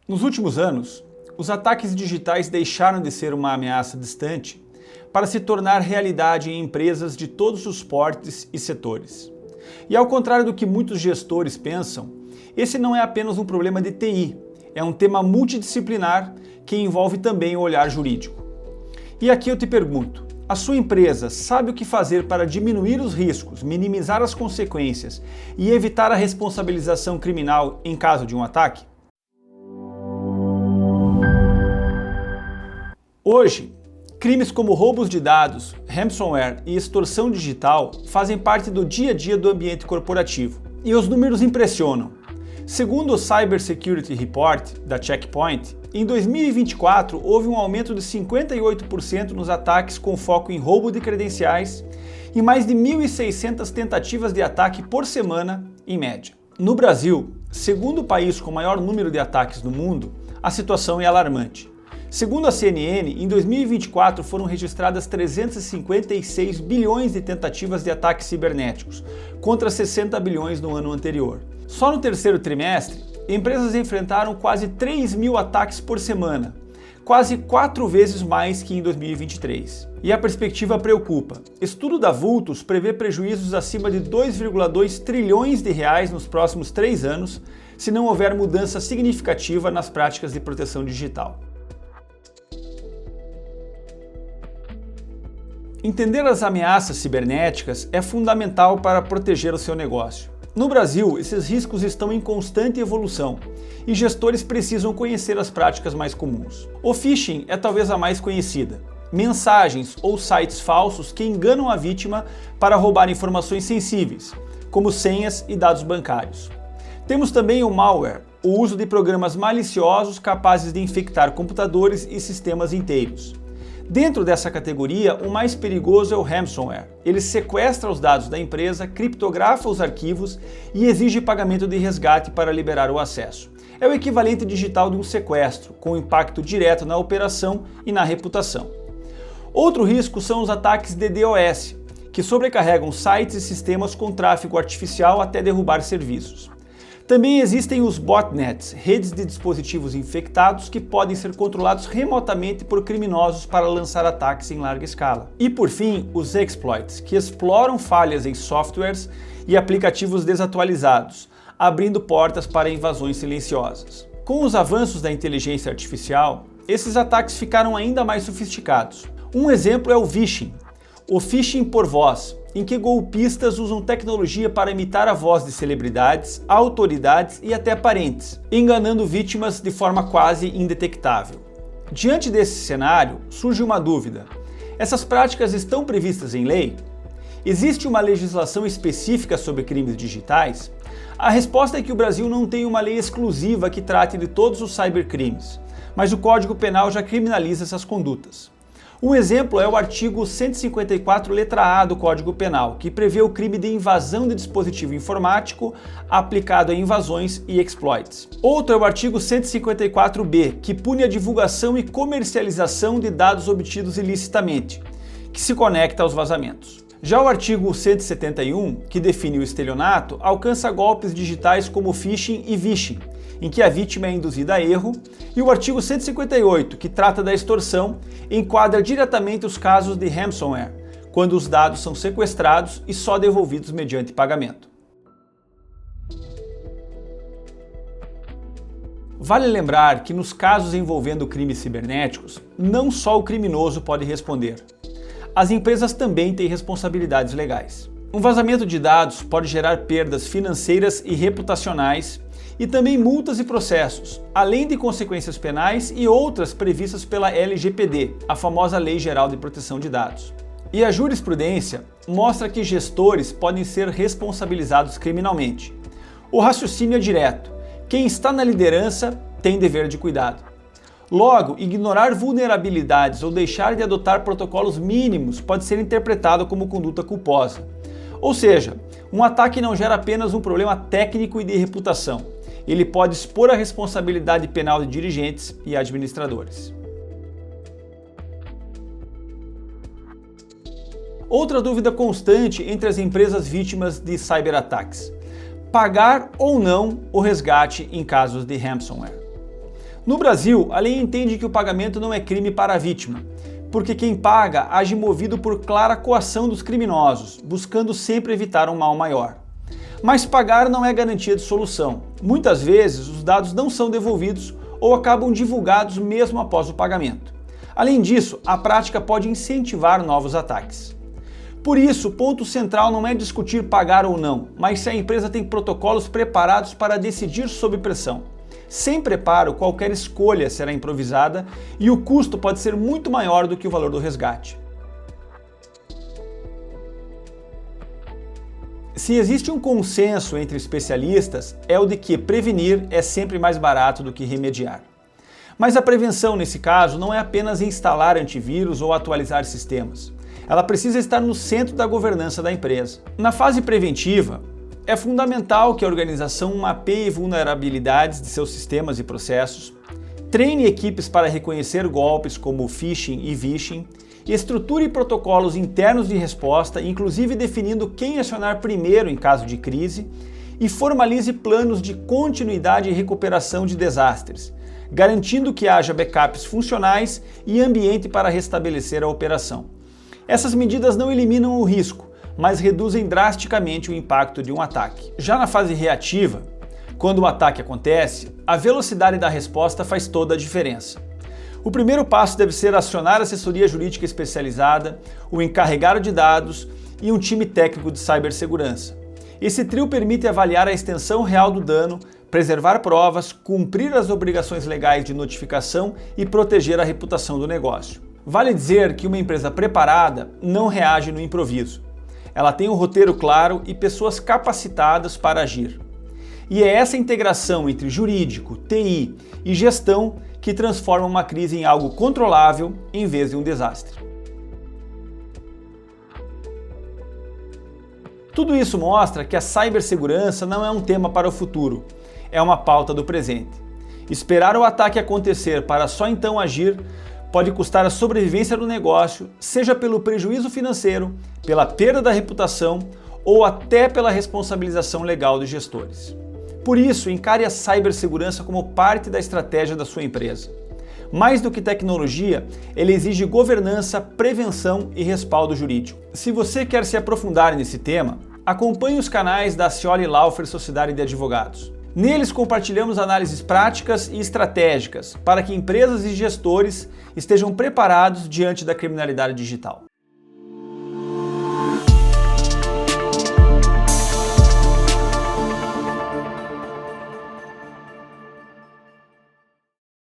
Nos últimos anos, os ataques digitais deixaram de ser uma ameaça distante para se tornar realidade em empresas de todos os portes e setores. E ao contrário do que muitos gestores pensam, esse não é apenas um problema de TI, é um tema multidisciplinar que envolve também o olhar jurídico. E aqui eu te pergunto, a sua empresa sabe o que fazer para diminuir os riscos, minimizar as consequências e evitar a responsabilização criminal em caso de um ataque? Hoje, crimes como roubos de dados, ransomware e extorsão digital fazem parte do dia a dia do ambiente corporativo. E os números impressionam. Segundo o Cyber Security Report da Check Point, em 2024 houve um aumento de 58% nos ataques com foco em roubo de credenciais e mais de 1.600 tentativas de ataque por semana, em média. No Brasil, segundo o país com maior número de ataques no mundo, a situação é alarmante. Segundo a CNN, em 2024 foram registradas 356 bilhões de tentativas de ataques cibernéticos, contra 60 bilhões no ano anterior. Só no terceiro trimestre, empresas enfrentaram quase 3 mil ataques por semana, quase 4 vezes mais que em 2023. E a perspectiva preocupa. Estudo da Vultus prevê prejuízos acima de 2,2 trilhões de reais nos próximos 3 anos, se não houver mudança significativa nas práticas de proteção digital. Entender as ameaças cibernéticas é fundamental para proteger o seu negócio. No Brasil, esses riscos estão em constante evolução e gestores precisam conhecer as práticas mais comuns. O phishing é talvez a mais conhecida. Mensagens ou sites falsos que enganam a vítima para roubar informações sensíveis, como senhas e dados bancários. Temos também o malware, o uso de programas maliciosos capazes de infectar computadores e sistemas inteiros. Dentro dessa categoria, o mais perigoso é o ransomware. Ele sequestra os dados da empresa, criptografa os arquivos e exige pagamento de resgate para liberar o acesso. É o equivalente digital de um sequestro, com impacto direto na operação e na reputação. Outro risco são os ataques de DDoS, que sobrecarregam sites e sistemas com tráfego artificial até derrubar serviços. Também existem os botnets, redes de dispositivos infectados que podem ser controlados remotamente por criminosos para lançar ataques em larga escala. E por fim, os exploits, que exploram falhas em softwares e aplicativos desatualizados, abrindo portas para invasões silenciosas. Com os avanços da inteligência artificial, esses ataques ficaram ainda mais sofisticados. Um exemplo é o vishing, o phishing por voz, em que golpistas usam tecnologia para imitar a voz de celebridades, autoridades e até parentes, enganando vítimas de forma quase indetectável. Diante desse cenário, surge uma dúvida. Essas práticas estão previstas em lei? Existe uma legislação específica sobre crimes digitais? A resposta é que o Brasil não tem uma lei exclusiva que trate de todos os cybercrimes, mas o Código Penal já criminaliza essas condutas. Um exemplo é o artigo 154, letra A do Código Penal, que prevê o crime de invasão de dispositivo informático aplicado a invasões e exploits. Outro é o artigo 154b, que pune a divulgação e comercialização de dados obtidos ilicitamente, que se conecta aos vazamentos. Já o artigo 171, que define o estelionato, alcança golpes digitais como phishing e vishing, em que a vítima é induzida a erro, e o artigo 158, que trata da extorsão, enquadra diretamente os casos de ransomware, quando os dados são sequestrados e só devolvidos mediante pagamento. Vale lembrar que nos casos envolvendo crimes cibernéticos, não só o criminoso pode responder. As empresas também têm responsabilidades legais. Um vazamento de dados pode gerar perdas financeiras e reputacionais, e também multas e processos, além de consequências penais e outras previstas pela LGPD, a famosa Lei Geral de Proteção de Dados. E a jurisprudência mostra que gestores podem ser responsabilizados criminalmente. O raciocínio é direto: quem está na liderança tem dever de cuidado. Logo, ignorar vulnerabilidades ou deixar de adotar protocolos mínimos pode ser interpretado como conduta culposa. Ou seja, um ataque não gera apenas um problema técnico e de reputação. Ele pode expor a responsabilidade penal de dirigentes e administradores. Outra dúvida constante entre as empresas vítimas de cyberataques: pagar ou não o resgate em casos de ransomware. No Brasil, a lei entende que o pagamento não é crime para a vítima, porque quem paga age movido por clara coação dos criminosos, buscando sempre evitar um mal maior. Mas pagar não é garantia de solução. Muitas vezes, os dados não são devolvidos ou acabam divulgados mesmo após o pagamento. Além disso, a prática pode incentivar novos ataques. Por isso, o ponto central não é discutir pagar ou não, mas se a empresa tem protocolos preparados para decidir sob pressão. Sem preparo, qualquer escolha será improvisada e o custo pode ser muito maior do que o valor do resgate. Se existe um consenso entre especialistas, é o de que prevenir é sempre mais barato do que remediar. Mas a prevenção, nesse caso, não é apenas instalar antivírus ou atualizar sistemas. Ela precisa estar no centro da governança da empresa. Na fase preventiva, é fundamental que a organização mapeie vulnerabilidades de seus sistemas e processos, treine equipes para reconhecer golpes como phishing e vishing, e estruture protocolos internos de resposta, inclusive definindo quem acionar primeiro em caso de crise, e formalize planos de continuidade e recuperação de desastres, garantindo que haja backups funcionais e ambiente para restabelecer a operação. Essas medidas não eliminam o risco, mas reduzem drasticamente o impacto de um ataque. Já na fase reativa, quando o ataque acontece, a velocidade da resposta faz toda a diferença. O primeiro passo deve ser acionar a assessoria jurídica especializada, o encarregado de dados e um time técnico de cibersegurança. Esse trio permite avaliar a extensão real do dano, preservar provas, cumprir as obrigações legais de notificação e proteger a reputação do negócio. Vale dizer que uma empresa preparada não reage no improviso. Ela tem um roteiro claro e pessoas capacitadas para agir. E é essa integração entre jurídico, TI e gestão que transforma uma crise em algo controlável em vez de um desastre. Tudo isso mostra que a cibersegurança não é um tema para o futuro, é uma pauta do presente. Esperar o ataque acontecer para só então agir pode custar a sobrevivência do negócio, seja pelo prejuízo financeiro, pela perda da reputação ou até pela responsabilização legal dos gestores. Por isso, encare a cibersegurança como parte da estratégia da sua empresa. Mais do que tecnologia, ele exige governança, prevenção e respaldo jurídico. Se você quer se aprofundar nesse tema, acompanhe os canais da Scioli Laufer Sociedade de Advogados. Neles compartilhamos análises práticas e estratégicas para que empresas e gestores estejam preparados diante da criminalidade digital.